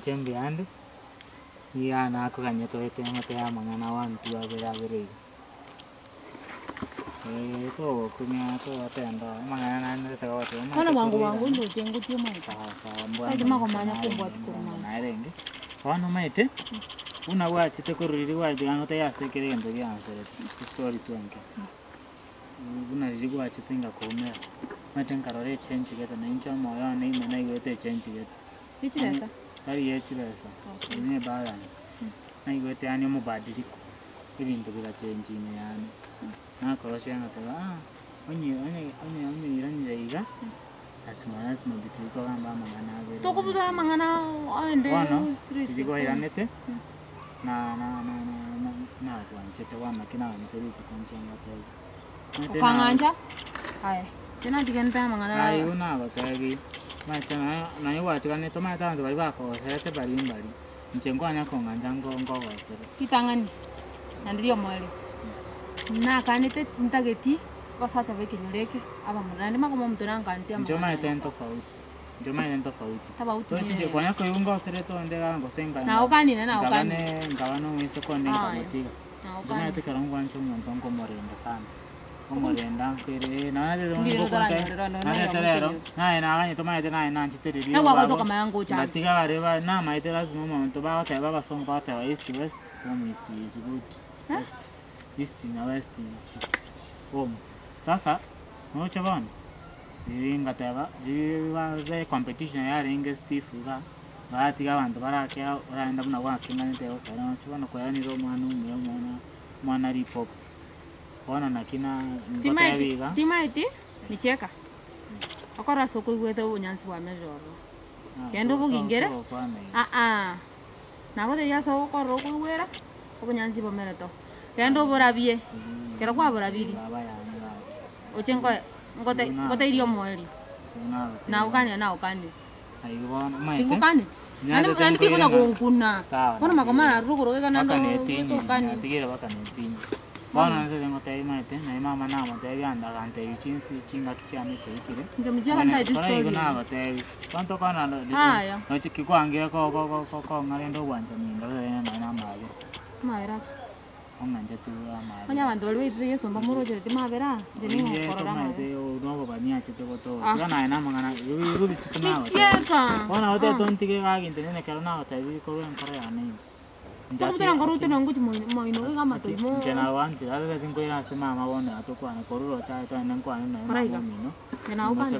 chembe ande. Iya na aku kanya to ete mate ya mangana wan tua bera bere. Itu kunya to atenda mangana na te wa te. Mana wangu ndo jengo tioma ita. Kaje mako manya kumbwa tukuma. Na renge. Kono maite. Una wa chite koriri wa de anote ya se kere ndo ya ansere. Story tu anke. Una rigo wa chite nga komera. Mate nkarore change geta na incha moyo na ime na iwete change geta. Ichiresa. Kari yechiresa. Ine balance. Na iwete ani mubadiliko. Ibintu bila change ine yani. Na koroshe nga tela. Onye iranira iga. Asima bitiliko kamba mangana agere. Toko buta mangana ande street. Idigo iranete. Na kwanchete wana kina nitori tukonchanga tayi. Kanganja? Ai. Tena digenta mangana. Ai una bakagi. Mate na iwa tukane to mata ndo bali bako sete bali mbali. Nchengo anya konganja ngo wasere. Kitangani. Nandiyo mwele. Na kanete tintageti basacha beke nyoleke aba munani makomo mutona nganti ama. Njoma itento tofauti. Tofauti. To chije kwanya ko yunga sere to ndega ngo senga. Na ukani na ukani. Ngabano mwiso ko nenga motiga. Njoma ite karongo ancho ngontongo morenda sana. Omorenda kere na de ngo konte. Na terero. Na ganye to maite na chiteri. Na kwa to kama yango cha. Batiga bareba na maite lazima momento ba ta baba song ba ta east west. Home is good. West. East na west. Home. Sasa no chabon. Ringa teba. Riwa ze competition ya ringa Steve ga. Batiga bantu barakya oraenda buna wa kingani teo kana chabon ko yani ro mwana mwana ripop. Ona nakina ngotabiga. Timaiti nicheka. Akora soko igwete bunyansi bwa mejoro. Kendo bugingere? Nabo de ya soko korro kuwera. Obunyansi bwa mereto. Kendo borabie. Kero kwa borabiri. Ochengo ngote irio mweri. Na ukani. Aiwa mai. Tingukani. Nani tikuna kunkuna. Bona makomara ruguru kana ndo ukani. Tigera bakane tinyi. Bona nse ngote maite na mama na mote yanda kante yichinsi chinga kichane cheikire. Njo mjara ndai distori. Bona iguna gote. Tonto kana ndo. Aya. No chikikwangira ko ngare ndo gwanja mindo na maje. Maira. Omanje tu amaje. Onya bantu bali bite somba muroje te mabera. Jeni ngokorora. Maite o no bania chite goto. Kana na mangana yubi tukana. Cheka. Bona ote tontike ga ginte ne kana ota bi ko ren kore ane. Ndakutera ngaruto nanguchi moino kama to mo. Jena wanti ala tinko ina sema mabona atoko ana koruro cha to ina kwa ina mino. Jena ukani.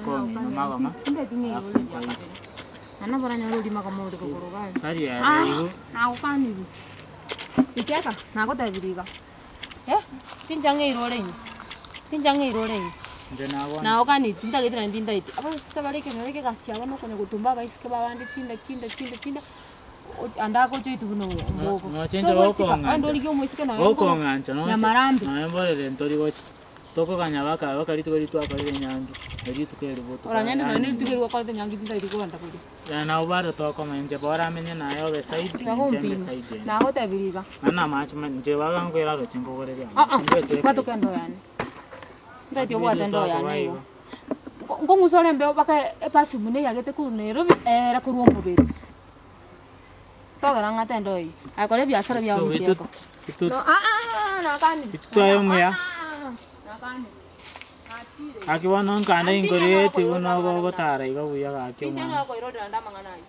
Magama. Nde tingi yole. Ana bora nyalo di makamo de kokoroga. Kari ya igu. Na ukani. Icheka na kota biriga. Tinjange irole. Jena wan. Na ukani tindagetira ndindaiti. Apa tabareke naleke kasya bano kwenye kutumba baisike babandi chinda. Andako choitu buno mboko. No chenja woko nganja. Ando ligyo mwisike na woko nganja no. Na marambi. Na mbole le ntori wochi. Toko kanya bakali tu akali nyangi. Eri tukere boto. Ora nyande no ni tukere wakali te nyangi tinda iriko anda kuje. Ya na ubara toko menje bora menye na yo be side. Side. Na hota biriga. Na match menje waga ngwera ro chingo gore ya. Kwato kendo yani. Ndati obwata ndo yani yo. Ngongusole mbe baka perfume ne yagete ku Nairobi era ku Ruombo. Toga ngata ndoi. Akole biashara bya umcheko. No nakani. Itu ayo mu ya. Nakani. Akiwana nkana ingore ti uno go tara iga buya ga ke mu. Tinga ko iroda ndama nganai.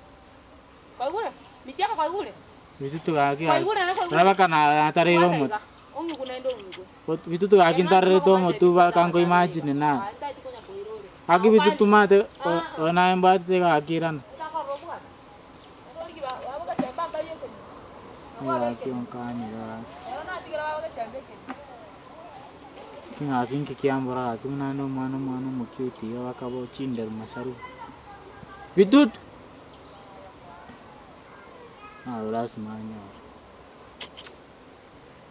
Kaigure? Micheka kaigure? Vitu ga ki. Kaigure na kaigure. Raba kana tare ro mu. Ongu kuna ndo ungu. Vitu ga kin tare to mo tu ba kan ko imagine na. Aki vitu tu mate ona embate ga kiran. Ya kion kani ga. Kinga kinki kiambora kimna no mano mukyuti wakabo chinder masaru. Vidut. Ulas manya.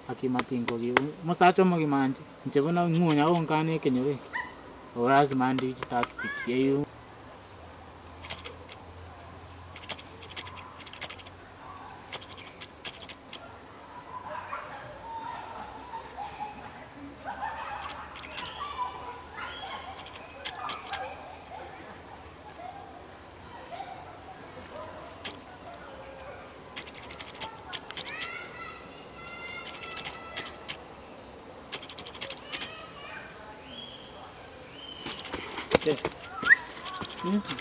Aki matingo gi musacho mo gi manje. Nchebona ngunya onkane kenyore. Ulas mandi chitatu pikiyo. Niki.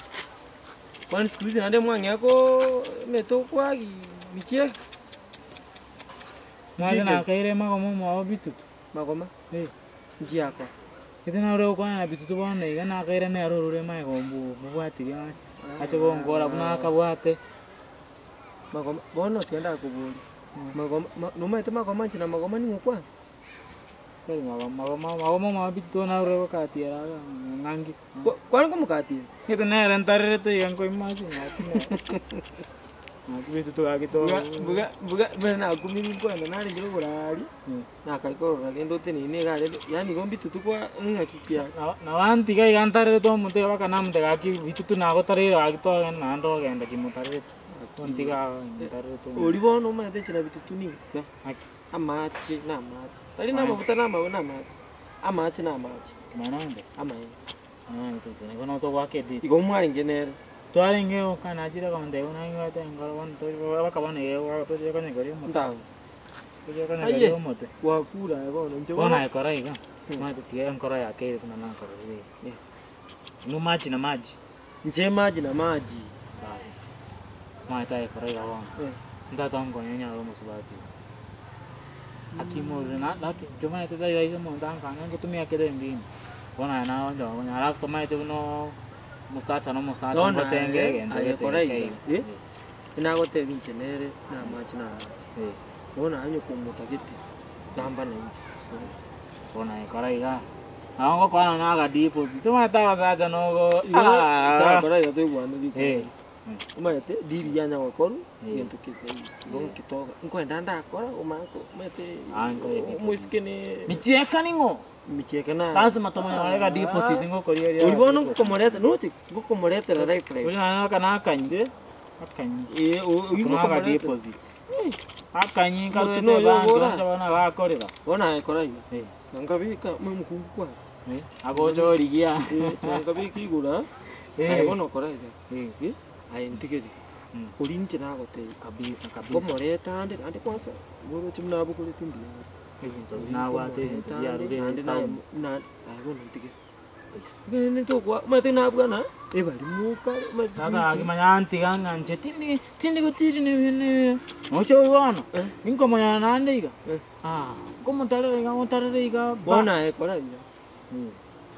Kwani siku hizi nande mwangi yako metokwa michie. Mwana na kaire magomo mwa bitu. Magoma. Nji yako. Kitena ro kwa na bitu bona iga na kaire ne arorure mai gombu mubwati ga. Acha bongora buna kabwate. Magoma bono tienda kubuli. Magoma numaite magoma nchina magoma ni mukwanza. Kali magoma mabitu na ro kati ara ngangi. Kwani kumukati? Kitena rentarere te yango imaji na. Bitu tu agito. Buga bena kumini kwanda nari jiro burari. Na kaikoro ragendo teni ne gare yani gombi tutukwa ngakikia. Na wanti kai gantare to mute baka nam de gaki bitu tu na gotare agito na ndo genda kimutare. Wanti ga gantare to. Olibono ma de china bitu tuni. Amachi na amachi. Tali na mabuta na amachi. Amachi na amachi. Manande. Amai. To ne kono to wake di. Igo mwari ngenere. Tuaringe kana jira konde una ngata ngara wan to baka bane wa to je kane gari mo. Ndang. To je kane gari mo te. Wa kura bono nje. Bona ikora iga. Ma to tie ngora ya ke kuna na kora ri. Nu maji na maji. Nje maji na maji. Bas. Ma ta ikora iga wa. Nda tango nyanya ro mo subati. Akimo na lati joma ite dai dai mo ndang kana kutumia kede mbini. Bona na ndo bona alafu toma ite no musata no musata no tenge ende korai ina gote vinche nere na machi na machi bona anyo kumuta kiti namba na inchi bona korai ga aongo kwa na ga deposit tuma ta ga no go sa korai ga to igwano di umete diri yanya wa koru yento kiti don kitoga nko ndanda kora umako mete muiskene micheka ningo micheka na lazima tomanya wale ga deposit ngo koria ulibono komoreta nuti komoreta la rifle ulina kana akanye uko ga deposit akanye ngaro no banga bana ba korera bona ekora iyo ngabika mumukungu kwa agojo rigia ngabika igura bona kora iyo ai ntikeri ulinche na gote kabisa komoreta ande kwanza boro chimna bukule tundi na wate ya rude na bona ntikeri ngene to kwa mate na bwana bali muka tata akimanya anti ganga nje tindi kutiri ne ocho wana ninko manya nande iga komotare iga bona ekora iyo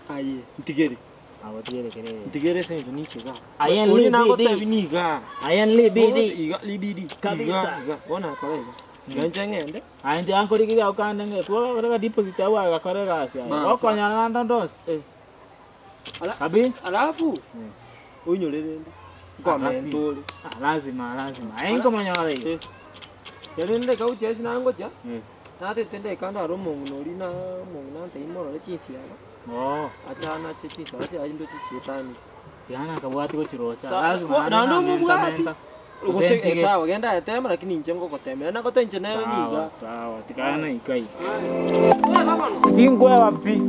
aye ntikeri awatiere kere ntikeri senzo nichega ayen uli na gote biniga ayen libidi iga libidi kabisa bona ekora iyo ngangende ande ankori kiri akande nge to ga deposit awa ga kore ga sia okonya na ndandos Abi alafu unyorerende kwa mentole lazima aingo manyore yarende kauti asina ngoja nate tende kanda romo nolina mona taimoro chinsi yaba achana chinsi acha ajindo chitani yana kabwati ko chirosa lazima nando mubwati ukose sawa genda tema lakini njengo kotemera na kotenje nero niga sawa tikana ikai stingwe wapi